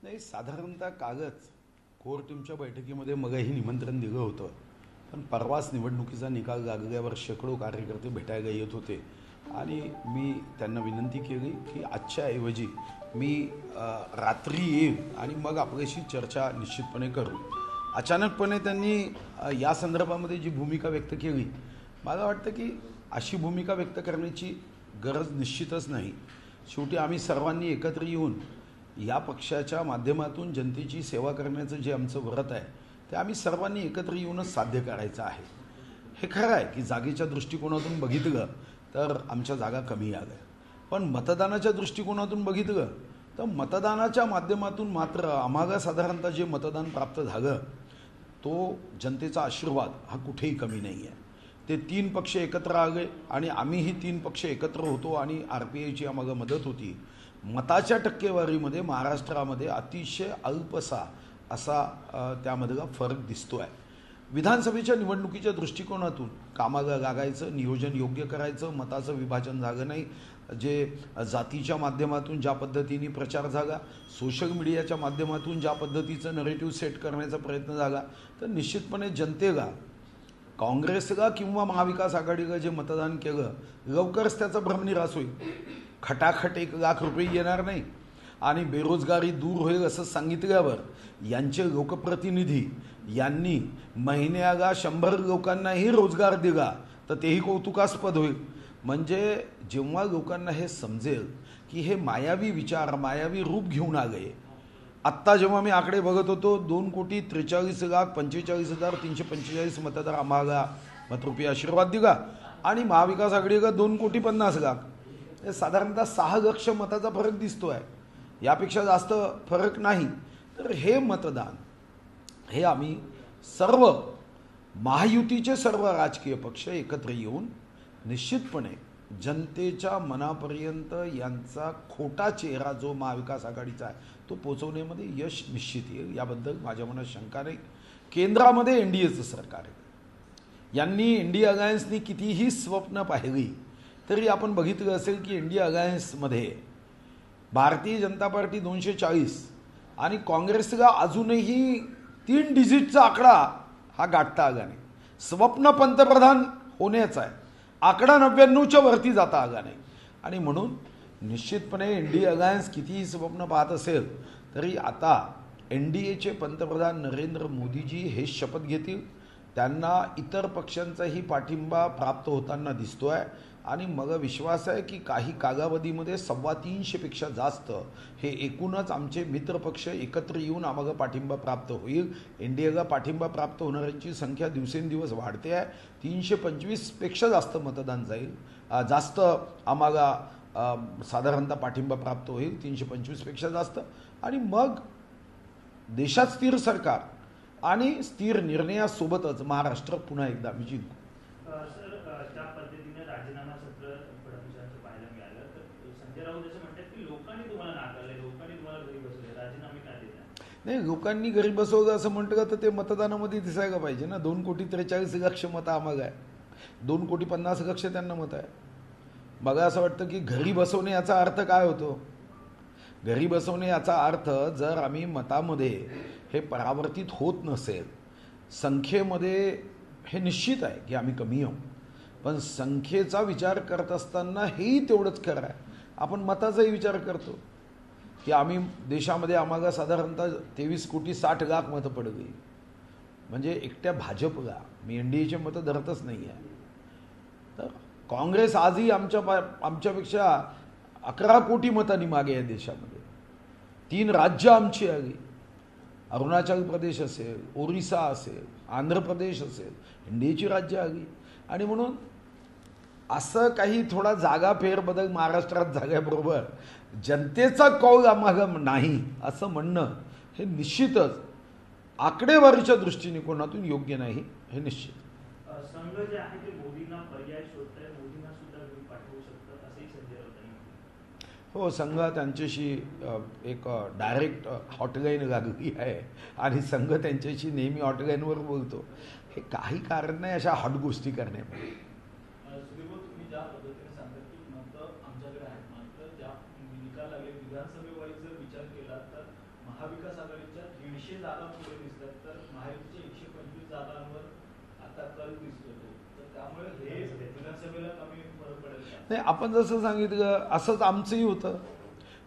नाही, साधारणतः कागज कोर टीमच्या बैठकीमध्ये मगही निमंत्रण दिलं होतं, पण परवाच निवडणुकीचा निकाल लागल्यावर शेकडो कार्यकर्ते भेटायला येत होते आणि मी त्यांना विनंती केली की आजच्या ऐवजी मी रात्री येईल आणि मग आपल्याशी चर्चा निश्चितपणे करू. अचानकपणे त्यांनी या संदर्भामध्ये जी भूमिका व्यक्त केली, मला वाटतं की अशी भूमिका व्यक्त करण्याची गरज निश्चितच नाही. शेवटी आम्ही सर्वांनी एकत्र येऊन या पक्षाच्या माध्यमातून जनतेची सेवा करण्याचं जे आमचं व्रत आहे ते आम्ही सर्वांनी एकत्र येऊनच साध्य करायचं आहे. हे खरं आहे की जागेच्या दृष्टिकोनातून बघितलं तर आमच्या जागा कमी आल्या, पण मतदानाच्या दृष्टिकोनातून बघितलं तर मतदानाच्या माध्यमातून मात्र आम्हाला साधारणतः जे मतदान प्राप्त झालं तो जनतेचा आशीर्वाद हा कुठेही कमी नाही आहे. ते 3 पक्ष एकत्र आले आणि आम्हीही 3 पक्ष एकत्र होतो आणि RPIची आम्हाला मदत होती. मताच्या टक्केवारीमध्ये महाराष्ट्रामध्ये अतिशय अल्पसा असा त्यामधला फरक दिसतो आहे. विधानसभेच्या निवडणुकीच्या दृष्टिकोनातून कामाला लागायचं, नियोजन योग्य करायचं, मताचं विभाजन झालं नाही. जे जातीच्या माध्यमातून ज्या पद्धतीने प्रचार झाला, सोशल मीडियाच्या माध्यमातून ज्या पद्धतीचं नरेटिव्ह सेट करण्याचा प्रयत्न झाला, तर निश्चितपणे जनतेला काँग्रेसला किंवा महाविकास आघाडीला जे मतदान केलं लवकरच त्याचा भ्रमनिरास होईल. खटाखट 1 लाख रुपये येणार नाही आणि बेरोजगारी दूर होईल असं सांगितल्यावर यांचे लोकप्रतिनिधी यांनी महिन्याला 100 लोकांनाही रोजगार दिला तर तेही कौतुकास्पद होईल. म्हणजे जेव्हा लोकांना हे समजेल की हे मायावी विचार मायावी रूप घेऊन आले. आत्ता जेव्हा मी आकडे बघत होतो 2,43,45,345 मतदार आम्हाला मतरूपी आशीर्वाद दिला आणि महाविकास आघाडीला 2,50,00,000. साधारणतः 6 लक्ष मताचा फरक दिसतो आहे, यापेक्षा जास्त फरक नाही. तर हे मतदान हे आम्ही सर्व महायुतीचे सर्व राजकीय पक्ष एकत्र येऊन निश्चितपणे जनतेच्या मनापर्यंत यांचा खोटा चेहरा जो महाविकास आघाडीचा आहे तो पोचवण्यामध्ये यश निश्चित येईल, याबद्दल माझ्या मनात शंका नाही. केंद्रामध्ये NDAचं सरकार आहे. यांनी इंडिया अलायन्सनी कितीही स्वप्न पाहिली तरी आपण बघितलं असेल की इंडिया अलायन्समध्ये भारतीय जनता पार्टी 240 आणि काँग्रेसला अजूनही 3 डिजिटचा आकडा हा गाठता आला नाही. स्वप्न पंतप्रधान होण्याचा आहे, आकडा 99च्या वरती जाता आला नाही. आणि म्हणून निश्चितपणे इंडिया अलायन्स कितीही स्वप्न पाहत असेल तरी आता NDAचे पंतप्रधान नरेंद्र मोदीजी हे शपथ घेतील. त्यांना इतर पक्षांचाही पाठिंबा प्राप्त होताना दिसतो आहे आणि मला विश्वास आहे की काही कालावधीमध्ये 350 पेक्षा जास्त हे एकूणच आमचे मित्रपक्ष एकत्र येऊन आम्हाला पाठिंबा प्राप्त होईल. NDAला पाठिंबा प्राप्त होणाऱ्यांची संख्या दिवसेंदिवस वाढते आहे. 325 पेक्षा जास्त मतदान जाईल, जास्त आम्हाला साधारणतः पाठिंबा प्राप्त होईल, 325 पेक्षा जास्त. आणि मग देशात स्थिर सरकार आणि स्थिर निर्णयासोबतच महाराष्ट्र पुन्हा एकदा आम्ही जिंकू. ज्या पद्धतीने राजीनामा सत्र फडणवीसांचं पाहायला मिळालं तर संजय राऊत असं म्हणतात की लोकांनी तुम्हाला नाकारले, लोकांनी तुम्हाला घरी बसवले, राजीनामे का देत नाही. लोकांनी घरी बसवलं असं म्हटलं तर ते मतदानामध्ये दिसायला पाहिजे ना. 2,43,00,000 मतं आम्हाला आहे, 2,50,00,000 त्यांना मतं आहे. मला असं वाटतं की घरी बसवणे याचा अर्थ काय होतो? घरी बसवणे याचा अर्थ जर आम्ही मतामध्ये हे परावर्तित होत नसेल, संख्येमध्ये हे निश्चित आहे की आम्ही कमी आहोत, पण संख्येचा विचार करत असताना हेही तेवढंच खरं आहे आपण मताचाही विचार करतो की आम्ही देशामध्ये आम्हाला साधारणतः 23,60,00,000 मतं पडली. म्हणजे एकट्या भाजपला मी NDAचे मतं धरतच नाही आहे. तर काँग्रेस आजही आमच्यापेक्षा 11 कोटी मतांनी मागे आहे देशामध्ये. 3 राज्य आमची आली, अरुणाचल प्रदेश असेल, ओरिसा असेल, आंध्र प्रदेश असेल, NDAची राज्य आली. आणि म्हणून असं काही थोडा जागा फेरबदल महाराष्ट्रात झाल्याबरोबर जनतेचा कौल आम्हाला नाही असं म्हणणं हे निश्चितच आकडेवारीच्या दृष्टिकोनातून योग्य नाही, हे निश्चित. संघ जे आहे ते मोदींना पर्याय शोधताय, मोदींना सुद्धा घेऊन पाठवू शकतात असंही संजय राऊतांनी म्हटलं. हो, संघ त्यांच्याशी एक डायरेक्ट हॉटलाईन लागली आहे आणि संघ त्यांच्याशी नेहमी हॉटलाईनवर बोलतो. हे काही कारण नाही अशा हॉट गोष्टी करण्यामध्ये. तुम्ही ज्या पद्धतीने सांगता की मतं आमच्याकडे आहेत, मात्र ज्या निकाल लागले विधानसभेवाईज जर विचार केला तर महाविकास आघाडीच्या 150 जागा पुढे दिसतात, तर महायुतीच्या 125 जागांवर आता कल दिसतो तो. तर त्यामुळे हे विधानसभेला कमी फरक पडेल का? नाही, आपण जसं सांगितलं असंच आमचंही होतं.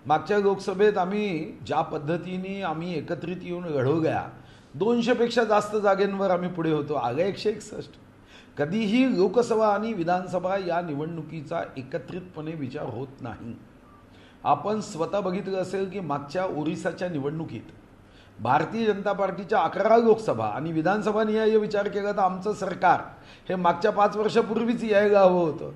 मागच्या लोकसभेत आम्ही ज्या पद्धतीने आम्ही एकत्रित येऊन लढवल्या 200पेक्षा जास्त जागेंवर आम्ही पुढे होतो. आगे 161. कधीही लोकसभा आणि विधानसभा या निवडणुकीचा एकत्रितपणे विचार होत नाही. आपण स्वतः बघितलं असेल की मागच्या ओरिसाच्या निवडणुकीत भारतीय जनता पार्टीच्या 11 लोकसभा आणि विधानसभा निहाय विचार केला तर आमचं सरकार हे मागच्या 5 वर्षापूर्वीच यायला हवं होतं.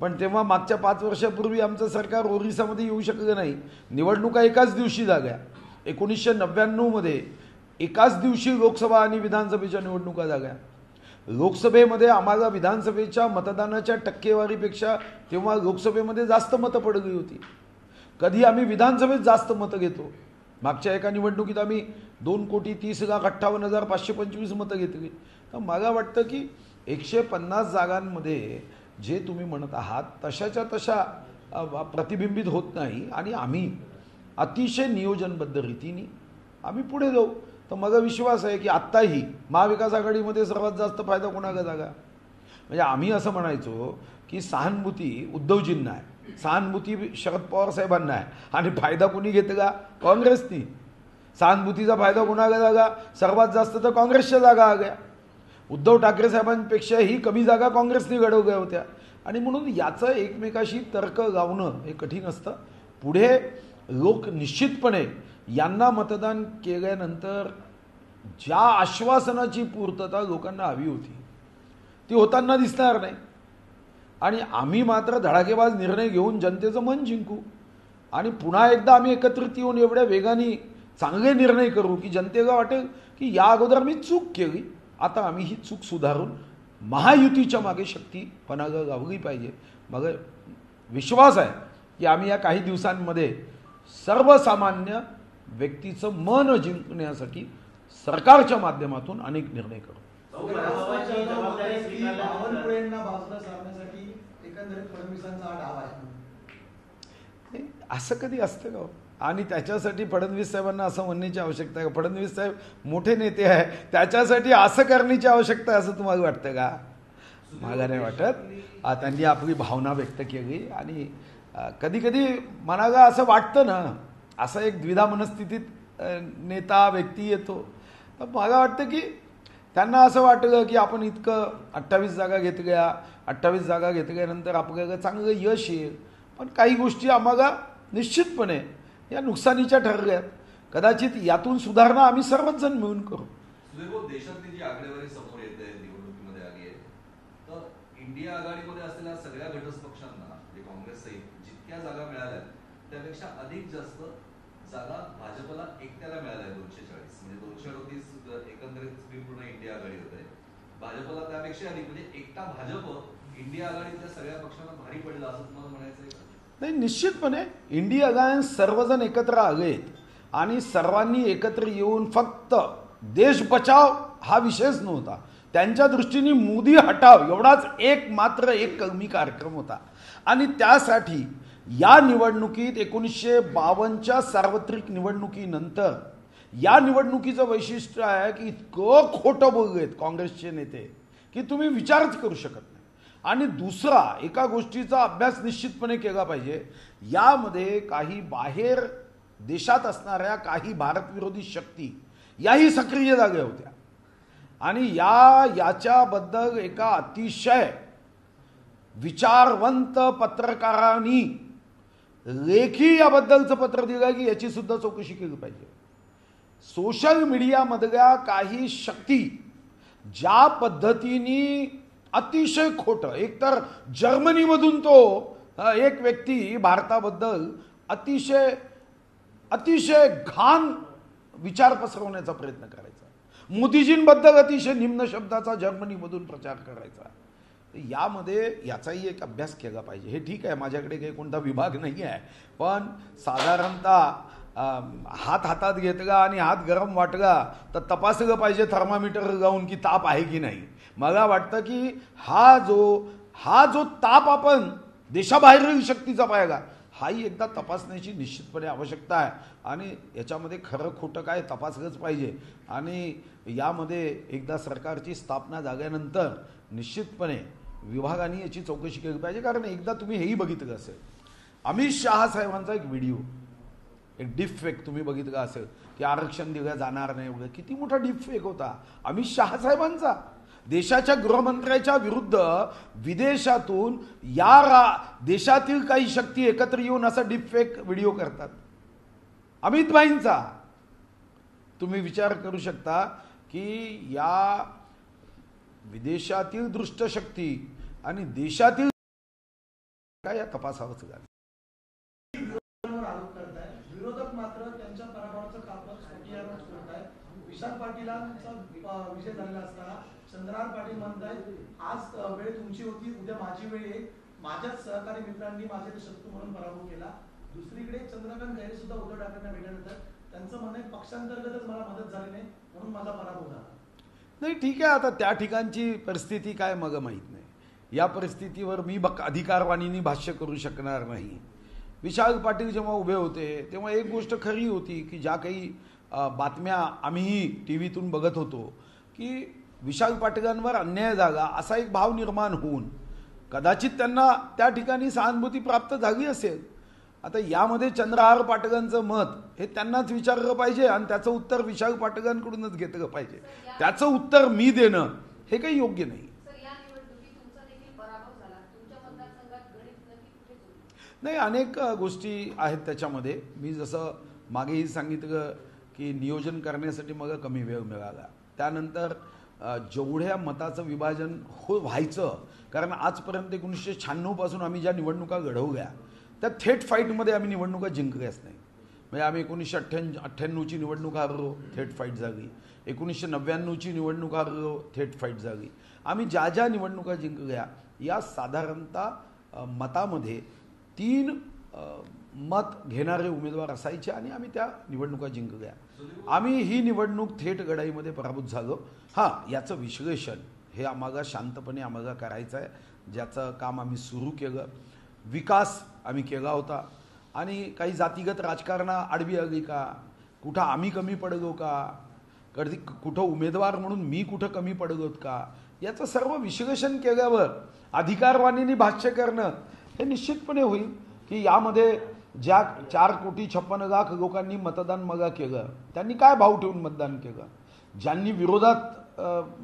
पण तेव्हा मागच्या 5 वर्षापूर्वी आमचं सरकार ओरिसामध्ये येऊ शकलं नाही. निवडणुका एकाच दिवशी झाल्या. 1999मध्ये एकाच दिवशी लोकसभा आणि विधानसभेच्या निवडणुका झाल्या. लोकसभेमध्ये आम्हाला विधानसभेच्या मतदानाच्या टक्केवारीपेक्षा तेव्हा लोकसभेमध्ये जास्त मतं पडली होती. कधी आम्ही विधानसभेत जास्त मतं घेतो. मागच्या एका निवडणुकीत आम्ही 2,30,58,525 मतं घेतली. तर मला वाटतं की 150 जागांमध्ये जे तुम्ही म्हणत आहात तशाच्या तशा प्रतिबिंबित होत नाही आणि आम्ही अतिशय नियोजनबद्ध रीतीने आम्ही पुढे जाऊ. तर मला विश्वास आहे की आत्ताही महाविकास आघाडीमध्ये सर्वात जास्त फायदा कोणाला झाला. म्हणजे आम्ही असं म्हणायचो की सहानुभूती उद्धवजींना आहे, सहानुभूती शरद पवार साहेबांना आहे आणि फायदा कोणी घेतला? काँग्रेसनी. सहानुभूतीचा फायदा कोणाला झाला? सर्वात जास्त तर काँग्रेसच्या जागा आल्या. उद्धव ठाकरे साहेबांपेक्षाही कमी जागा काँग्रेसने लढवल्या होत्या. आणि म्हणून याचं एकमेकाशी तर्क लावणं हे कठीण असतं. पुढे लोक निश्चितपणे यांना मतदान केल्यानंतर ज्या आश्वासनाची पूर्तता लोकांना हवी होती ती होताना दिसणार नाही. आणि आम्ही मात्र धडाकेबाज निर्णय घेऊन जनतेचं मन जिंकू आणि पुन्हा एकदा आम्ही एकत्रित येऊन एवढ्या वेगाने चांगले निर्णय करू की जनतेला वाटेल की या अगोदर मी चूक केली, आता आम्ही ही चूक सुधारून महायुतीच्या मागे शक्ती पणाला लावली पाहिजे. मग विश्वास आहे की आम्ही या काही दिवसांमध्ये सर्वसामान्य व्यक्तीचं मन जिंकण्यासाठी सरकारच्या माध्यमातून अनेक निर्णय करू. असं कधी असतं का? आणि त्याच्यासाठी फडणवीस साहेबांना असं म्हणण्याची आवश्यकता आहे का? फडणवीस साहेब मोठे नेते आहे, त्याच्यासाठी असं करण्याची आवश्यकता आहे असं तुम्हाला वाटतं का? मला नाही वाटत. त्यांनी आपली भावना व्यक्त केली आणि कधी कधी मनाला असं वाटतं ना, असं एक द्विधा मनस्थितीत नेता व्यक्ती येतो. तर मला वाटतं की त्यांना असं वाटलं की आपण इतकं 28 जागा घेतल्या, 28 जागा घेतल्यानंतर आपल्याला चांगलं यश येईल. पण काही गोष्टी आम्हाला निश्चितपणे या नुकसानीच्या ठरल्यात. कदाचित यातून सुधारणा आम्ही सर्वच जण मिळून करू. देशातली जी आकडेवारी समोर येते निवडणुकीमध्ये आली आहे, तर इंडिया आघाडीमध्ये असलेल्या सगळ्या घटक पक्षांना म्हणजे काँग्रेस सहित जितक्या जागा मिळाल्या त्यापेक्षा अधिक जास्त जागा भाजपला एकट्याला मिळाल्या. 240 म्हणजे 238 एकंदरीत पूर्ण इंडिया आघाडी होते. भाजपला त्यापेक्षा अधिक म्हणजे एकटा भाजप इंडिया आघाडीतल्या सगळ्या पक्षांना भारी पडला असं तुम्हाला म्हणायचं आहे का? नाही, निश्चितपणे इंडिया अलायन्स सर्वजण एकत्र आलेत आणि सर्वांनी एकत्र येऊन फक्त देश बचाव हा विषयच नव्हता. त्यांच्या दृष्टीने मोदी हटाव एवढाच एक कलमी कार्यक्रम होता. आणि त्यासाठी या निवडणुकीत 1952च्या सार्वत्रिक निवडणुकीनंतर या निवडणुकीचं वैशिष्ट्य आहे की इतकं खोटं बोललेत काँग्रेसचे नेते की तुम्ही विचारच करू शकत नाही. आणि दुसरा एका गोष्टीचा अभ्यास निश्चितपणे केला पाहिजे. यामध्ये काही बाहेर देशात असणाऱ्या काही भारतविरोधी शक्ती याही सक्रिय झाल्या होत्या आणि याच्याबद्दल एका अतिशय विचारवंत पत्रकारांनी लेखी याबद्दलचं पत्र दिलं की याची सुद्धा चौकशी केली पाहिजे. सोशल मीडियामधल्या काही शक्ती ज्या पद्धतीने अतिशय खोटं, एकतर जर्मनीमधून तो एक व्यक्ती भारताबद्दल अतिशय घाण विचार पसरवण्याचा प्रयत्न करायचा, मोदीजींबद्दल अतिशय निम्न शब्दाचा जर्मनीमधून प्रचार करायचा. यामध्ये याचाही एक अभ्यास केला पाहिजे. हे ठीक आहे, माझ्याकडे काही कोणता विभाग नाही आहे, पण साधारणतः हात हातात घेतला आणि हात गरम वाटला तर तपासलं पाहिजे थर्मामीटर लावून की ताप आहे की नाही. मला वाटतं की हा जो ताप आपण देशाबाहेरील शक्तीचा पाहिला हाही एकदा तपासण्याची निश्चितपणे आवश्यकता आहे आणि याच्यामध्ये खरं खोटं काय तपासलंच पाहिजे. आणि यामध्ये एकदा सरकारची स्थापना झाल्यानंतर निश्चितपणे विभागाने याची चौकशी केली पाहिजे. कारण एकदा तुम्ही हेही बघितलं असेल, अमित शहा साहेबांचा एक व्हिडिओ, एक डीप फेक तुम्ही बघितला असेल की आरक्षण दिलं जाणार नाही वगैरे, किती मोठा डीप फेक होता अमित शहा साहेबांचा. देशाच्या गृहमंत्र्याच्या विरुद्ध विदेशातून देशातील काही शक्ती एकत्र येऊन असा डीप फेक व्हिडिओ करतात अमित भाईंचा. तुम्ही विचार करू शकता की या विदेशातील दुष्ट शक्ती आणि देशातील काय या तपासावंच लागलं. आरोप करताय, विरोधक मात्र त्यांच्या पराभवाचं कापड स्फोटीकरण करताय. विशाल पाटीलांचा विजय झालेला असताना चंद्रकांत पाटील म्हणतायत आज वेळ तुमची होती, उद्या माझी वेळ येईल. माझ्याच सहकारी मित्रांनी माझे शत्रू म्हणून पराभव केला. दुसरीकडे चंद्रकांत खैरे सुद्धा उद्धव ठाकरेंना भेटल्यानंतर त्यांचं म्हणणं आहे पक्षांतर्गतच मला मदत झाली नाही म्हणून माझा पराभव झाला. नाही ठीक आहे, आता त्या ठिकाणची परिस्थिती काय मग माहीत नाही. या परिस्थितीवर मी अधिकारवाणीने भाष्य करू शकणार नाही. विशाल पाटील जेव्हा उभे होते तेव्हा एक गोष्ट खरी होती की ज्या काही बातम्या आम्हीही टी व्हीतून बघत होतो की विशाल पाटीलांवर अन्याय झाला असा एक भाव निर्माण होऊन कदाचित त्यांना त्या ठिकाणी सहानुभूती प्राप्त झाली असेल. आता यामध्ये चंद्रहार पाटलांचं मत हे त्यांनाच विचारलं पाहिजे आणि त्याचं उत्तर विशाल पाटलांकडूनच घेतलं पाहिजे. त्याचं उत्तर मी देणं हे काही योग्य नाही. नाही, अनेक गोष्टी आहेत त्याच्यामध्ये. मी जसं मागेही सांगितलं की नियोजन करण्यासाठी मग कमी वेळ मिळाला. त्यानंतर जेवढ्या मताचं विभाजन व्हायचं, कारण आजपर्यंत 1996 पासून आम्ही ज्या निवडणुका घडवल्या त्या थेट फाईटमध्ये आम्ही निवडणुका जिंकल्याच नाही. म्हणजे आम्ही 1998ची निवडणूक हारलो, थेट फाईट झाली. 1999ची निवडणूक हारलो, थेट फाईट झाली. आम्ही ज्या ज्या निवडणुका जिंकल्या या साधारणतः मतामध्ये 3 मत घेणारे उमेदवार असायचे आणि आम्ही त्या निवडणुका जिंकल्या. आम्ही ही निवडणूक थेट लढाईमध्ये पराभूत झालो. हां, याचं विश्लेषण हे आम्हाला शांतपणे आम्हाला करायचं आहे, ज्याचं काम आम्ही सुरू केलं. विकास आम्ही केला होता आणि काही जातीगत राजकारणा आडवी आली का, कुठं आम्ही कमी पडलो का, कधी कुठं उमेदवार म्हणून मी कुठं कमी पडलोत का, याचं सर्व विश्लेषण केल्यावर अधिकारवाणीने भाष्य करणं हे निश्चितपणे होईल की यामध्ये ज्या 4,56,00,000 लोकांनी मतदान मगा केलं त्यांनी काय भाव ठेवून मतदान केलं. ज्यांनी विरोधात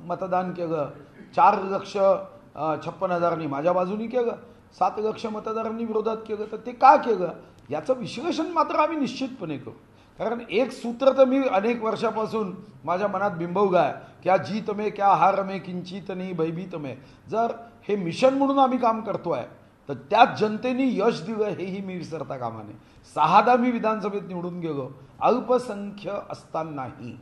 मतदान केलं 4,56,000 माझ्या बाजूनी केलं, 7 लाख मतदारांनी विरोधात केलं, तर ते का केलं याचं विश्लेषण मात्र आम्ही निश्चितपणे करू. कारण एक सूत्र तर मी अनेक वर्षापासून माझ्या मनात बिंबवलं आहे क्या जीत में क्या हार में किंचित नाही भयभीत में. जर हे मिशन म्हणून आम्ही काम करतोय तर त्यात जनतेने यश दिलं हेही मी विसरता कामा नये. 6दा मी विधानसभेत निवडून गेलो अल्पसंख्य असतानाही.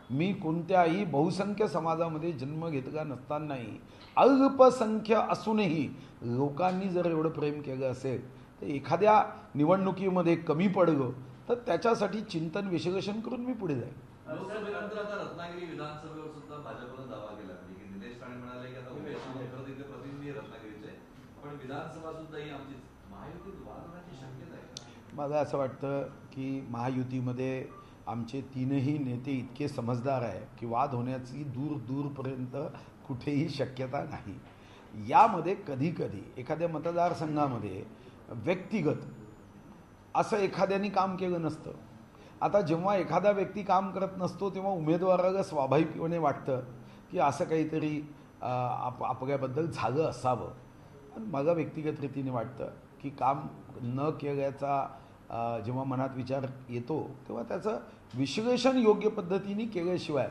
मी कोणत्याही बहुसंख्य समाजामध्ये जन्म घेतला नसतानाही अल्पसंख्य असूनही लोकांनी जर एवढं प्रेम केलं असेल तर एखाद्या निवडणुकीमध्ये कमी पडलो तर त्याच्यासाठी चिंतन विश्लेषण करून मी पुढे जाईल. लोकसभेनंतर आता रत्नागिरी विधानसभेवर सुद्धा भाजपनं दावा केला की निलेश राणे म्हणाले की आता तिथे प्रतिनिधी रत्नागिरीचे, पण विधानसभा सुद्धा ही आमची महायुतीत वाद होण्याची शक्यता आहे. मला असं वाटतं की महायुतीमध्ये आमचे 3ही नेते इतके समजदार आहे की वाद होण्याची दूरपर्यंत कुठेही शक्यता नाही. यामध्ये कधी कधी एखाद्या मतदारसंघामध्ये व्यक्तिगत असं एखाद्याने काम केलं नसतं. आता जेव्हा एखादा व्यक्ती काम करत नसतो तेव्हा उमेदवाराला स्वाभाविकपणे वाटतं की असं काहीतरी आपल्याबद्दल झालं असावं. आणि मला व्यक्तिगत रीतीने वाटतं की काम न केल्याचा जेव्हा मनात विचार येतो तेव्हा त्याचं विश्लेषण योग्य पद्धतीने केल्याशिवाय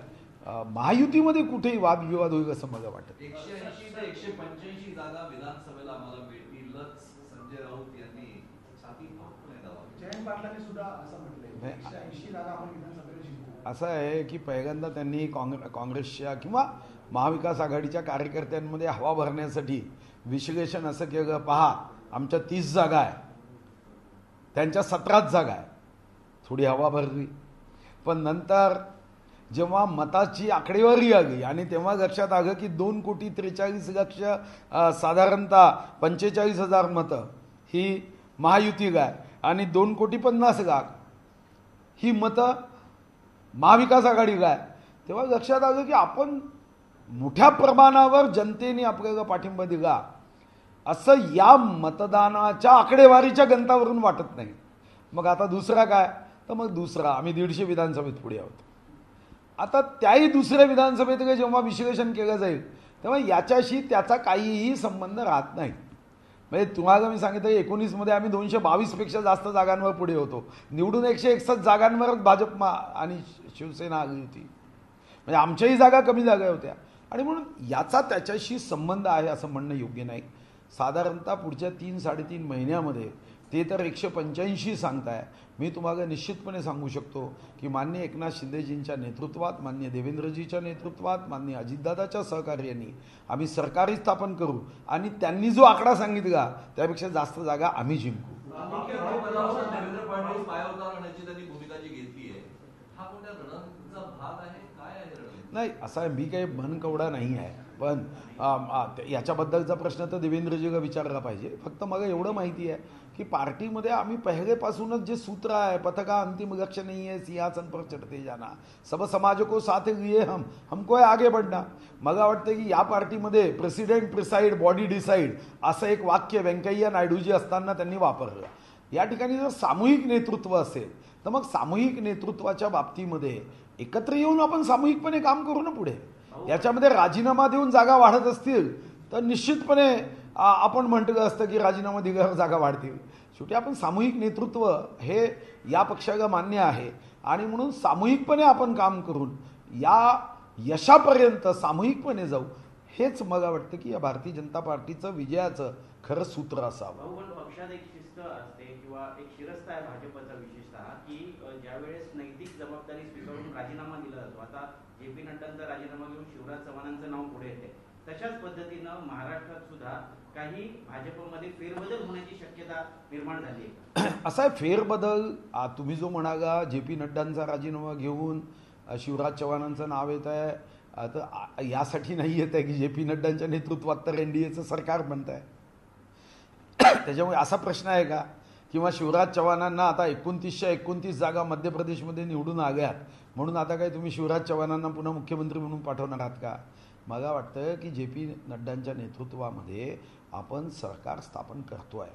महायुतीमध्ये कुठेही वादविवाद होईल असं मला वाटतं. 180 ते 185 जागा विधानसभेला आम्हाला मिळतीलच संजय राऊत यांनी छाती ठोकपणे दावा केला. जयंत पाटलांनी सुद्धा असं म्हटलंय 180 जागा आपण विधानसभेला जिंकू. असं आहे की पहिल्यांदा त्यांनी काँग्रेसच्या किंवा महाविकास आघाडीच्या कार्यकर्त्यांमध्ये हवा भरण्यासाठी विश्लेषण असं केलं, पहा आमच्या 30 जागा आहे, त्यांच्या 17 जागा आहे, थोडी हवा भरली. पण नंतर जेव्हा मताची आकडेवारी आली आणि तेव्हा लक्षात आलं की 2,43,00,000 साधारणतः 45,000 मतं ही महायुतीला आहे आणि 2,50,00,000 ही मतं महाविकास आघाडीला आहे, तेव्हा लक्षात आलं की आपण मोठ्या प्रमाणावर जनतेने आपल्याला पाठिंबा दिला असं या मतदानाच्या आकडेवारीच्या गणतावरून वाटत नाही. मग आता दुसरा काय, तर मग दुसरा आम्ही 150 विधानसभेत पुढे आहोत. आता त्याही दुसऱ्या विधानसभेत जेव्हा विश्लेषण केलं जाईल तेव्हा याच्याशी त्याचा काहीही संबंध राहत नाही. म्हणजे तुम्हाला मी सांगितलं 19 आम्ही 222पेक्षा जास्त जागांवर पुढे होतो. निवडून 161 जागांवरच भाजप आणि शिवसेना आली होती. म्हणजे आमच्याही जागा कमी जागा होत्या आणि म्हणून याचा त्याच्याशी संबंध आहे असं म्हणणं योग्य नाही. साधारणतः पुढच्या 3-3.5 महिन्यामध्ये ते तर 185 सांगताय. मी तुम्हाला निश्चितपणे सांगू शकतो की माननीय एकनाथ शिंदेजींच्या नेतृत्वात, माननीय देवेंद्रजीच्या नेतृत्वात, माननीय अजितदादाच्या सहकार्याने आम्ही सरकारी स्थापन करू आणि त्यांनी जो आकडा सांगितला त्यापेक्षा जास्त जागा आम्ही जिंकू. देवेंद्र फडणवीस पायावर आणण्याची त्यांनी भूमिका जी घेतली आहे, हा कोणत्या रणनीतीचा भाग आहे, काय आहे रणनीती? नाही, असा मी काही मनकवडा नाही आहे, पण याच्याबद्दलचा प्रश्न तर देवेंद्रजीला विचारला पाहिजे. फक्त मला एवढं माहिती आहे की पार्टीमध्ये आम्ही पहिलेपासूनच जे सूत्र आहे, पथका अंतिम लक्ष्य नहीं है सिंहासन पर चढ़ते जाना, सब समाज को साथ लिए हमको है आगे बढ़ना. मला वाटतं की या पार्टीमध्ये प्रेसिडेंट प्रिसाइड बॉडी डिसाइड असं एक वाक्य व्यंकय्या नायडूजी असताना त्यांनी वापरलं. या ठिकाणी जर सामूहिक नेतृत्व असेल तर मग सामूहिक नेतृत्वाच्या बाबतीमध्ये एकत्र येऊन आपण सामूहिकपणे काम करू ना पुढे. याच्यामध्ये राजीनामा देऊन जागा वाढत असतील तर निश्चितपणे आपण म्हटलं असतं की राजीनामा दिल्यावर जागा वाढतील. शेवटी आपण सामूहिक नेतृत्व हे या पक्षाला मान्य आहे आणि म्हणून सामूहिकपणे आपण काम करून या यशापर्यंत सामूहिकपणे जाऊ. हेच मला वाटतं की या भारतीय जनता पार्टीचं विजयाचं खरं सूत्र असावं. पण पक्षात एक शिस्त असते किंवा एक शिरस्ता आहे भाजपचा विशेषतः की ज्यावेळेस नैतिक जबाबदारी स्वीकारून राजीनामा दिला जातो. आता जे.पी. नड्डांचा राजीनामा घेऊन शिवराज चव्हाणांचं नाव पुढे येते. तशाच पद्धतीनं महाराष्ट्रात सुद्धा काही भाजपमध्ये फेरबदल होण्याची शक्यता निर्माण झाली आहे. असा आहे फेरबदल. तुम्ही जो म्हणाला जे.पी. नड्डांचा राजीनामा घेऊन शिवराज चव्हाणांचं नाव येत आहे, तर यासाठी नाही येत आहे की जे.पी. नड्डांच्या नेतृत्वात तर NDAचं सरकार बनत आहे. त्याच्यामुळे असा प्रश्न आहे का, किंवा शिवराज चव्हाणांना आता 2929 जागा मध्य प्रदेशमध्ये निवडून आल्यात म्हणून आता काय तुम्ही शिवराज चव्हाणांना पुन्हा मुख्यमंत्री म्हणून पाठवणार आहात का. मला वाटतं की जे.पी. नड्डांच्या नेतृत्वामध्ये आपण सरकार स्थापन करतो आहे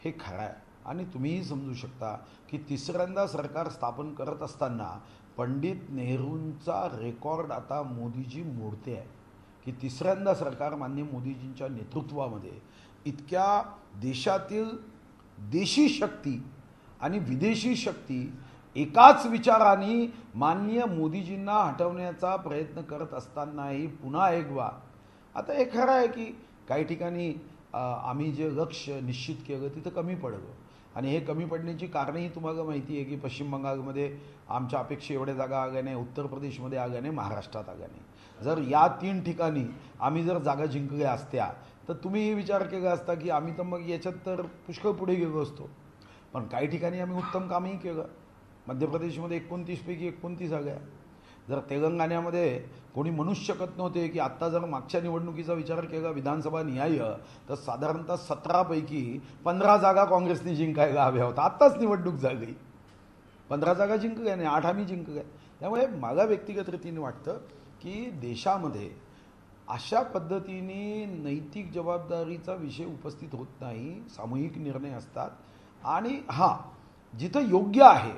हे खरं आहे. आणि तुम्हीही समजू शकता की तिसऱ्यांदा सरकार स्थापन करत असताना पंडित नेहरूंचा रेकॉर्ड आता मोदीजी मोडते आहे की तिसऱ्यांदा सरकार माननीय मोदीजींच्या नेतृत्वामध्ये इतक्या देशातील देशी शक्ती आणि विदेशी शक्ती एकाच विचाराने माननीय मोदीजींना हटवण्याचा प्रयत्न करत असतानाही पुन्हा एकदा आता हे खरं आहे की काही ठिकाणी आम्ही जे लक्ष निश्चित केलं तिथं कमी पडलं आणि हे कमी पडण्याची कारणंही तुम्हाला माहिती आहे की पश्चिम बंगालमध्ये आमच्या अपेक्षा एवढ्या जागा आल्या नाही, उत्तर प्रदेशमध्ये आल्या नाही, महाराष्ट्रात आल्या नाही. जर या 3 ठिकाणी आम्ही जर जागा जिंकल्या असत्या तर तुम्हीही विचार केला असता की आम्ही तर मग याच्यात तर पुष्कळ पुढे गेलो असतो. पण काही ठिकाणी आम्ही उत्तम कामही केलं. मध्य प्रदेशमध्ये 29 पैकी 29 आल्या. जर तेलंगणामध्ये कोणी म्हणूच शकत नव्हते की आत्ता जर मागच्या निवडणुकीचा विचार केला विधानसभा निहाय तर साधारणतः 17 पैकी 15 जागा काँग्रेसने जिंकायला हव्या होत्या. आत्ताच निवडणूक झाली, 15 जागा जिंकल्या नाही, 8 आम्ही जिंकल्या. त्यामुळे मला व्यक्तिगत रीतीने वाटतं की देशामध्ये अशा पद्धतीने नैतिक जबाबदारीचा विषय उपस्थित होत नाही. सामूहिक निर्णय असतात आणि जिथं योग्य आहे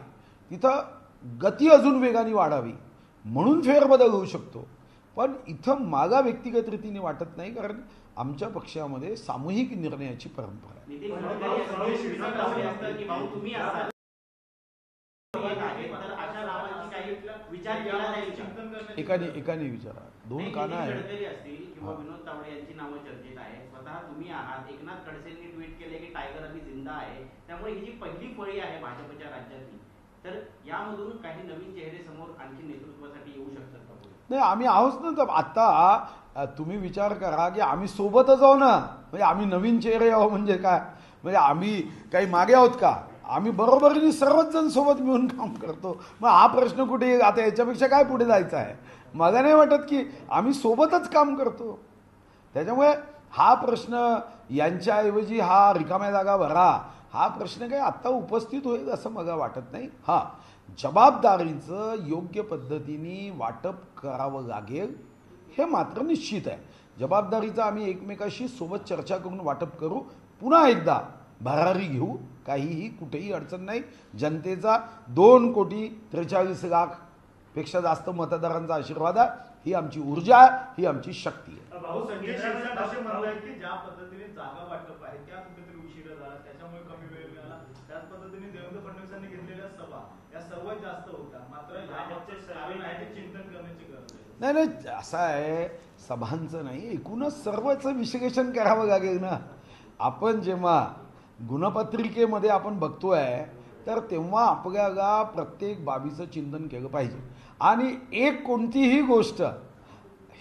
तिथं गती अजून वेगाने वाढावी म्हणून फेरबदल होऊ शकतो. पण इथं मला व्यक्तिगत रीतीने वाटत नाही, कारण आमच्या पक्षामध्ये सामूहिक निर्णयाची परंपरा आहे. एकाने विचारा, 2 काना आहे. विनोद तावडे यांची नावं चर्चेत आहे. स्वतः तुम्ही आहात. एकनाथ खडसेंनी ट्विट केले की टायगर अभी जिंदा आहे. त्यामुळे ही जी पहिली फळी आहे भाजपच्या राज्यातली, तर यामधून काही नवीन चेहरे समोर आणखी नेतृत्वासाठी येऊ शकतात का? नाही, आम्ही आहोत ना. तर आता तुम्ही विचार करा की आम्ही सोबतच आहो ना. म्हणजे आम्ही नवीन चेहरे आहो म्हणजे काय, म्हणजे आम्ही काही मागे आहोत का? आम्ही बरोबरीने सर्वच जण सोबत मिळून काम करतो. मग हा प्रश्न कुठे, आता याच्यापेक्षा काय पुढे जायचं आहे? मला नाही वाटत की आम्ही सोबतच काम करतो. त्याच्यामुळे हा प्रश्न यांच्याऐवजी हा रिकाम्या जागा भरा हा प्रश्न काही आत्ता उपस्थित होईल असं मला वाटत नाही. हां, जबाबदारीचं योग्य पद्धतीने वाटप करावं लागेल हे मात्र निश्चित आहे. जबाबदारीचं आम्ही एकमेकाशी सोबत चर्चा करून वाटप करू. पुन्हा एकदा भरारी घेऊ, काहीही कुठेही अडचण नाही. जनतेचा 2,43,00,000 पेक्षा जास्त मतदारांचा आशीर्वाद आहे. ही आमची ऊर्जा आहे, ही आमची शक्ती आहे. भाऊ संजय शिरसाट असे म्हणतायत की ज्या पद्धतीने जागा वाटप आहे त्या कुठेतरी उशिरा झाला, त्याच्यामुळे कमी वेळ मिळाला. त्याच पद्धतीने देवेंद्र फडणवीसांनी घेतलेल्या सभा या सर्वात जास्त होत्या. मात्र याबाबतचे सर्व चिंतन करण्याची गरज आहे. नाही नाही, असं आहे, सभांचं नाही, एकूणच सर्वच विश्लेषण करावं लागेल ना. आपण जेव्हा गुणपत्रिकेमध्ये आपण बघतोय तर तेव्हा आपल्याला प्रत्येक बाबीचं चिंतन केलं पाहिजे. आणि एक कोणतीही गोष्ट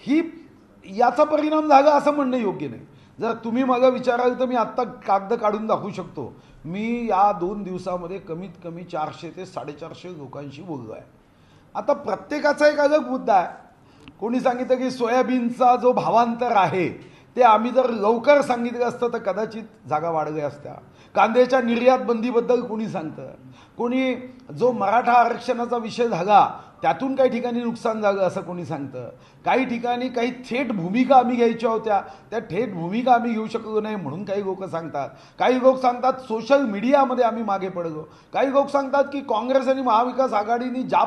ही याचा परिणाम झाला असं म्हणणं योग्य नाही. जर तुम्ही मला विचाराल तर मी आत्ता कागद काढून दाखवू शकतो. मी या 2 दिवसामध्ये कमीत कमी 400 ते 450 लोकांशी बोललो आहे. आता प्रत्येकाचा एक अलग मुद्दा आहे. कोणी सांगितलं की सोयाबीनचा जो भावांतर आहे ते आम्ही जर लवकर सांगितलं असतं तर कदाचित जागा वाढल्या असत्या. कांद्याच्या निर्यात बंदीबद्दल कोणी सांगतं, कोणी जो मराठा आरक्षणाचा विषय झाला त्यातून काही ठिकाणी नुकसान झालं असं कोणी सांगतं. काही ठिकाणी काही थेट भूमिका आम्ही घ्यायच्या होत्या, त्या थेट भूमिका आम्ही घेऊ शकलो नाही म्हणून काही लोक सांगतात. काही लोक सांगतात सोशल मीडियामध्ये आम्ही मागे पडलो. काही लोक सांगतात की काँग्रेस आणि महाविकास आघाडीने ज्या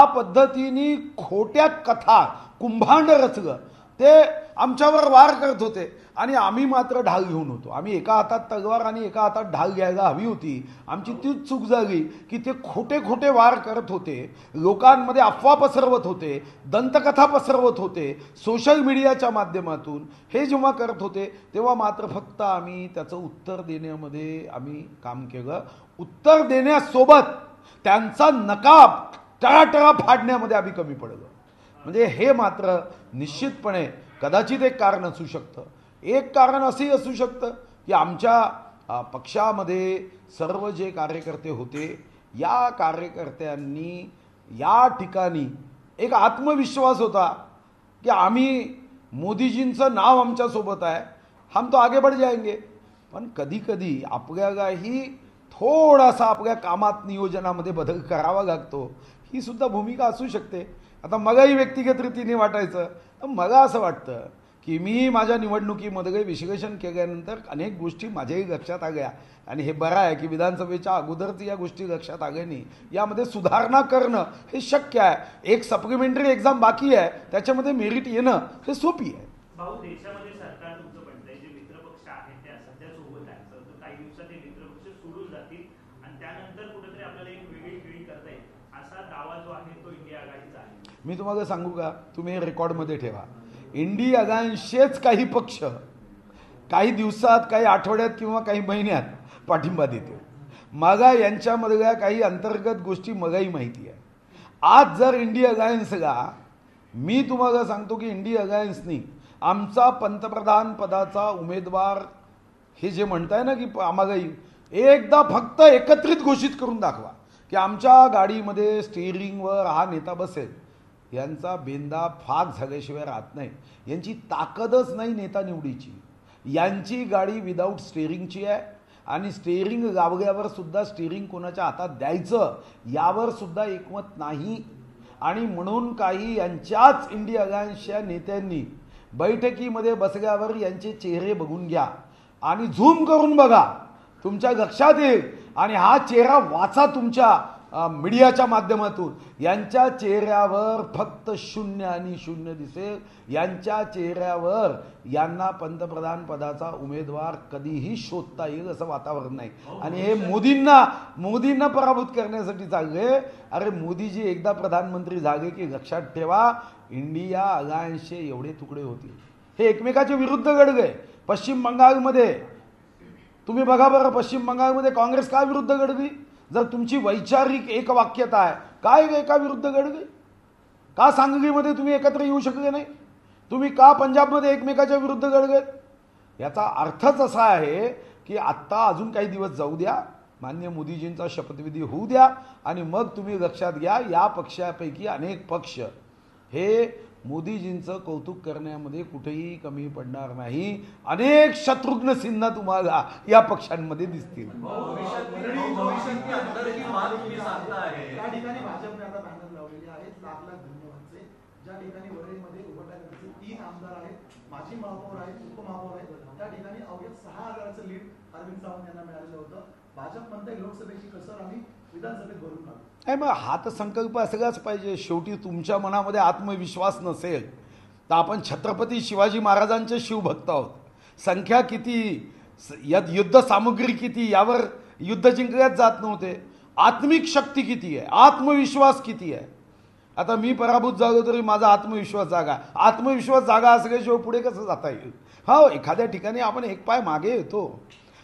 पद्धतीने खोट्या कथा कुंभांड रचलं ते आमच्यावर वार करत होते आणि आम्ही मात्र ढाल घेऊन होतो. आम्ही एका हातात तलवार आणि एका हातात ढाल घ्यायला हवी होती. आमची तीच चूक झाली की ते खोटे वार करत होते, लोकांमध्ये अफवा पसरवत होते, दंतकथा पसरवत होते. सोशल मीडियाच्या माध्यमातून हे जेव्हा करत होते तेव्हा मात्र फक्त आम्ही त्याचं उत्तर देण्यामध्ये आम्ही काम केलं. उत्तर देण्यासोबत त्यांचा नकाब टळाटळा फाडण्यामध्ये आम्ही कमी पडलो. म्हणजे हे मात्र निश्चितपणे कदाचित एक कारण असू शकतं. एक कारण असंही असू शकतं की आमच्या पक्षामध्ये सर्व जे कार्यकर्ते होते या कार्यकर्त्यांनी या ठिकाणी एक आत्मविश्वास होता की आम्ही मोदीजींचं नाव आमच्यासोबत आहे, हम तो आगे बढ़ जाएंगे. पण कधी आपल्यालाही थोडासा आपल्या कामात नियोजनामध्ये बदल करावा लागतो. ही सुद्धा भूमिका असू शकते. आता मलाही व्यक्तिगत रीतीने वाटायचं तर मला असं वाटतं की मी माझ्या निवडणुकीमध्ये विश्लेषण केल्यानंतर अनेक गोष्टी माझ्याही लक्षात आल्या आणि हे बरं आहे की विधानसभेच्या अगोदरच या गोष्टी लक्षात आल्याने यामध्ये सुधारणा करणं हे शक्य आहे. एक सप्लिमेंटरी एक्झाम बाकी आहे, त्याच्यामध्ये मेरिट येणं हे सोपी आहे. भाऊ, देशामध्ये सरकार तुमचं बनतंय, जे मित्रपक्ष आहेत त्या सध्या सोबत आहेत, तर काही दिवसात हे मित्रपक्ष सोडून जातील आणि त्यानंतर कुठेतरी आपल्याला एक वेगळी खेळी करता येईल असा दावा जो आहे तो इंडिया आघाडीचा आहे. मी तुम्हाला सांगू का, तुम्ही हे रेकॉर्डमध्ये ठेवा. इंडिया आघाडीचेच काही पक्ष काही दिवसात, काही आठवड्यात किंवा काही महिन्यात पाठिंबा देतील. मगा यांच्यामधल्या काही अंतर्गत गोष्टी मगाही माहिती आहे. आज जर इंडिया अलायन्सला, मी तुम्हाला सांगतो की इंडिया अलायन्सनी आमचा पंतप्रधान पदाचा उमेदवार हे जे म्हणताय ना की आम्हालाही एकदा फक्त एकत्रित घोषित करून दाखवा की आमच्या गाडीमध्ये स्टिअरिंगवर हा नेता बसेल, यांचा बेंदा फाक झाल्याशिवाय राहत नाही. यांची ताकदच नाही नेता निवडीची. यांची गाडी विदाऊट स्टिअरिंगची आहे आणि स्टिअरिंग लावल्यावर सुद्धा स्टिअरिंग कोणाच्या हातात द्यायचं यावर सुद्धा एकमत नाही. आणि म्हणून काही यांच्याच इंडिया अलायन्सच्या नेत्यांनी बैठकीमध्ये बसल्यावर यांचे चेहरे बघून घ्या आणि झूम करून बघा, तुमच्या लक्षात येईल. आणि हा चेहरा वाचा तुमच्या मीडियाच्या माध्यमातून. यांच्या चेहऱ्यावर फक्त 0 आणि 0 दिसेल. यांच्या चेहऱ्यावर यांना पंतप्रधान पदाचा उमेदवार कधीही शोधता येईल असं वातावरण नाही. आणि हे मोदींना पराभूत करण्यासाठी चालले. अरे मोदीजी एकदा प्रधानमंत्री झाले की लक्षात ठेवा इंडिया अलायन्सचे एवढे तुकडे होतील. हे एकमेकाच्या विरुद्ध लढले. पश्चिम बंगालमध्ये तुम्ही बघा बरं, पश्चिम बंगालमध्ये काँग्रेस का विरुद्ध लढली? जर तुमची वैचारिक एकवाक्यता आहे, काय एका विरुद्ध लढली? का सांगलीमध्ये तुम्ही एकत्र येऊ शकले नाही? तुम्ही का पंजाबमध्ये एकमेकाच्या विरुद्ध लढलेत? याचा अर्थच असा आहे की आत्ता अजून काही दिवस जाऊ द्या, माननीय मोदीजींचा शपथविधी होऊ द्या आणि मग तुम्ही लक्षात घ्या या पक्षापैकी अनेक पक्ष हे मोदीजींचं कौतुक करण्यामध्ये कुठेही कमी पडणार नाही. अनेक शत्रुघ्न सिन्हा तुम्हाला या पक्षांमध्ये दिसतील. त्या ठिकाणी भाजपने आता बॅनर लावलेले आहेत. लाख लाख धन्यवादचे. ज्या ठिकाणी वरळीमध्ये उभटाचे 3 आमदार आहेत, माजी महापौर आहेत, उपमहापौर आहेत, त्या ठिकाणी अवघ्या 6,000चं लीड अरविंद सावंत यांना मिळालेलं होतं. भाजप म्हणते लोकसभेची कसर आम्ही विधानसभेत भरून काढू. नाही, मग हा तर संकल्प असलाच पाहिजे. शेवटी तुमच्या मनामध्ये आत्मविश्वास नसेल तर आपण छत्रपती शिवाजी महाराजांचे शिवभक्त आहोत. संख्या किती, युद्ध सामुग्री किती यावर युद्ध जिंकल्याच जात नव्हते. आत्मिक शक्ती किती आहे, आत्मविश्वास किती आहे. आता मी पराभूत झालो तरी माझा आत्मविश्वास जागा. आत्मविश्वास जागा असल्याशिवाय पुढे कसं जाता येईल. हो, एखाद्या ठिकाणी आपण एक पाय मागे येतो,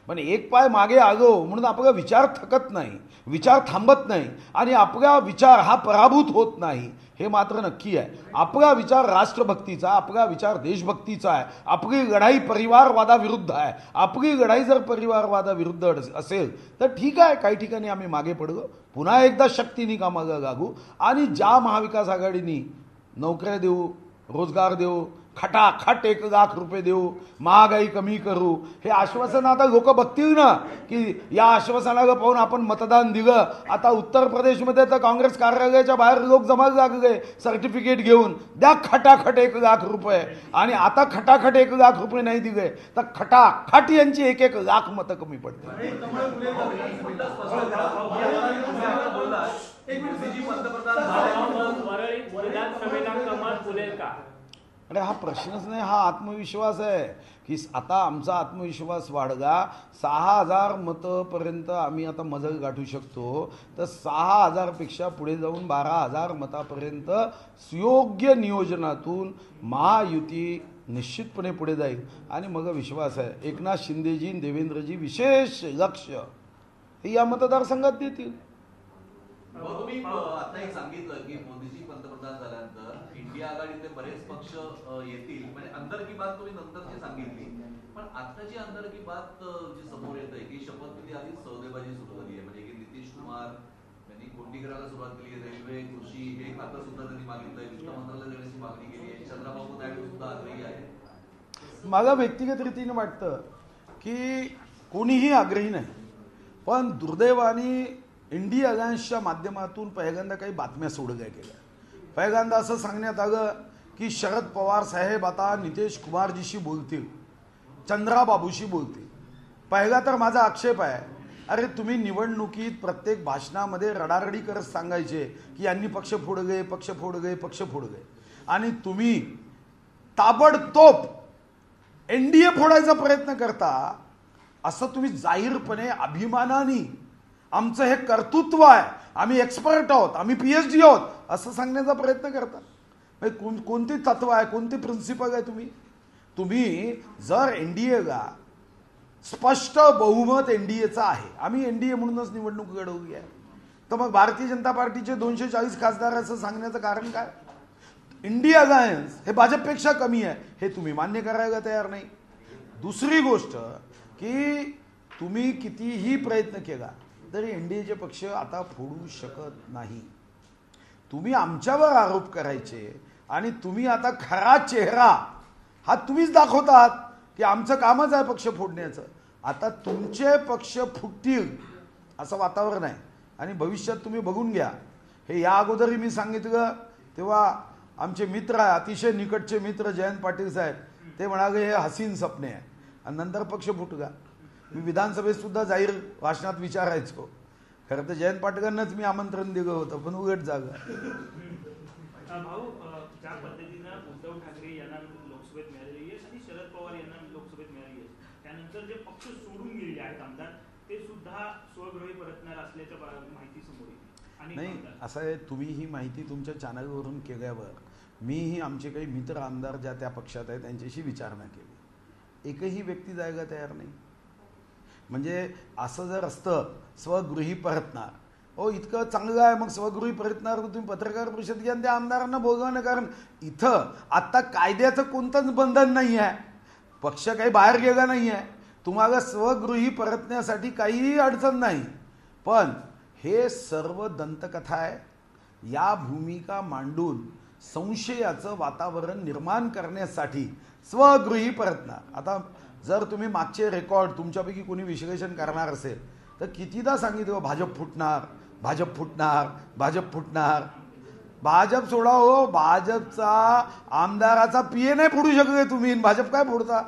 पण एक पाय मागे आलो म्हणून आपला विचार थकत नाही, विचार थांबत नाही आणि आपला विचार हा पराभूत होत नाही, हे मात्र नक्की आहे. आपला विचार राष्ट्रभक्तीचा, आपला विचार देशभक्तीचा आहे. आपली लढाई परिवारवादाविरुद्ध आहे. आपली लढाई जर परिवारवादाविरुद्ध असेल तर ठीक आहे, काही ठिकाणी आम्ही मागे पडलो. पुन्हा एकदा शक्तीने कामाला लागू आणि ज्या महाविकास आघाडीनी नोकऱ्या देऊ, रोजगार देऊ, खटाखट 1,00,000 रुपये देऊ, महागाई कमी करू, हे आश्वासन आता लोक बघतील ना की या आश्वासनाला पाहून आपण मतदान दिलं. आता उत्तर प्रदेशमध्ये तर काँग्रेस कार्यालयाच्या बाहेर लोक जमा लागले सर्टिफिकेट घेऊन, द्या खटाखट 1,00,000 रुपये. आणि आता खटाखट 1,00,000 रुपये नाही दिले तर खटाखट यांची 1,00,000 मतं कमी पडते. अरे हा प्रश्नच नाही, हा आत्मविश्वास आहे की आता आमचा आत्मविश्वास वाढला. 6,000 मतापर्यंत आम्ही आता मजल गाठू शकतो, तर 6,000पेक्षा पुढे जाऊन 12,000 मतापर्यंत योग्य नियोजनातून महायुती निश्चितपणे पुढे जाईल. आणि मग विश्वास आहे एकनाथ शिंदेजी, देवेंद्रजी विशेष लक्ष हे या मतदारसंघात देतील. तुम्ही आता एक सांगितलं की मोदीजी पंतप्रधान झाल्यानंतर इंडिया आघाडीतले बरेच पक्ष येतील, म्हणजे अंदर की बात तुम्ही नंतरची सांगितली. पण आताची अंदर की बात जी समोर येत आहे की शपथविधी आधीच सौदेबाजी सुरू झाली आहे. म्हणजे की नितीश कुमार यांनी कोंडी करायला सुरुवात केली, रेल्वे, कृषी हे खातं सुद्धा त्यांनी मागितलंय, वित्त मंत्रालय देण्याची मागणी केली आहे. चंद्रबाबू नायडू सुद्धा आग्रही आहे. मला व्यक्तिगत रीतीने वाटतं की कोणीही आग्रही नाही, पण दुर्दैवाने इंडिया अलायन्सच्या माध्यमातून पहिल्यांदा काही बातम्या सोडल्या गेल्या. पहिल्यांदा असं सांगण्यात आलं की शरद पवार साहेब आता नितीश कुमारजीशी बोलतील, चंद्राबाबूशी बोलतील. पहिला तर माझा आक्षेप आहे, अरे तुम्ही निवडणुकीत प्रत्येक भाषणामध्ये रडारडी करत सांगायचे की यांनी पक्ष फोडले, पक्ष फोडले, पक्ष फोडले, आणि तुम्ही ताबडतोब NDA फोडायचा प्रयत्न करता. असं तुम्ही जाहीरपणे अभिमानाने आमचं हे कर्तृत्व आहे, आम्ही एक्सपर्ट आहोत, आम्ही PhD आहोत असं सांगण्याचा प्रयत्न करता. कोणती तत्व आहे, कोणती प्रिन्सिपल आहे तुम्ही जर NDAला स्पष्ट बहुमत NDAचं आहे, आम्ही NDA म्हणूनच निवडणूक लढवली आहे, तर मग भारतीय जनता पार्टीचे 240 खासदार असं सांगण्याचं कारण काय. इंडिया अलायन्स हे भाजपपेक्षा कमी आहे हे तुम्ही मान्य करायला तयार नाही. दुसरी गोष्ट की तुम्ही कितीही प्रयत्न केला तरी NDAचे पक्ष आता फोडू शकत नाही. तुम्ही आमच्यावर आरोप करायचे आणि तुम्ही आता खरा चेहरा हा तुम्हीच दाखवत आहात की आमचं कामच आहे पक्ष फोडण्याचं. आता तुमचे पक्ष फुटतील असं वातावरण आहे आणि भविष्यात तुम्ही बघून घ्या. हे या अगोदरही मी सांगितलं तेव्हा आमचे मित्र आहे, अतिशय निकटचे मित्र जयंत पाटील साहेब, ते म्हणाले हे हसीन सपने आहे, आणि नंतर पक्ष फुटला. मी विधानसभेत सुद्धा जाहीर भाषणात विचारायचो. खरं तर जयंत पाटलांनाच मी आमंत्रण दिलं होतं, पण उघड जागा. भाऊ, ज्या पद्धतीनं उद्धव ठाकरे यांना लोकसभेत मिळालेली आहे आणि शरद पवार यांना लोकसभेत मिळालेली आहे, त्यानंतर जे पक्ष सोडून गेलेले आहेत आमदार ते सुद्धा स्वगृही परतणार असल्याच्या माहिती समोर येते. नाही, असं आहे, तुम्ही ही माहिती तुमच्या चॅनलवरून केल्यावर मीही आमचे काही मित्र आमदार ज्या त्या पक्षात आहेत त्यांच्याशी विचारणा केली. एकही व्यक्ती जायला तयार नाही. म्हणजे असं जर असतं स्वगृही परतणार, हो इतकं चांगलं आहे, मग स्वगृही परतणार तुम्ही पत्रकार परिषद घ्या, त्या आमदारांना बोलवा ना. कारण इथं आत्ता कायद्याचं कोणतंच बंधन नाही आहे, पक्ष काही बाहेर गेला नाही आहे, तुम्हाला स्वगृही परतण्यासाठी काहीही अडचण नाही. पण हे सर्व दंतकथा आहे. या भूमिका मांडून संशयाचं वातावरण निर्माण करण्यासाठी स्वगृही परतणार. आता जर तुम्ही मागचे रेकॉर्ड तुमच्यापैकी कोणी विश्लेषण करणार असेल तर कितीदा सांगितलं भाजप फुटणार, भाजप फुटणार, भाजप फुटणार. भाजप सोडा हो, भाजपचा आमदाराचा पीए नाही फोडू शकत तुम्ही, भाजप काय फोडता.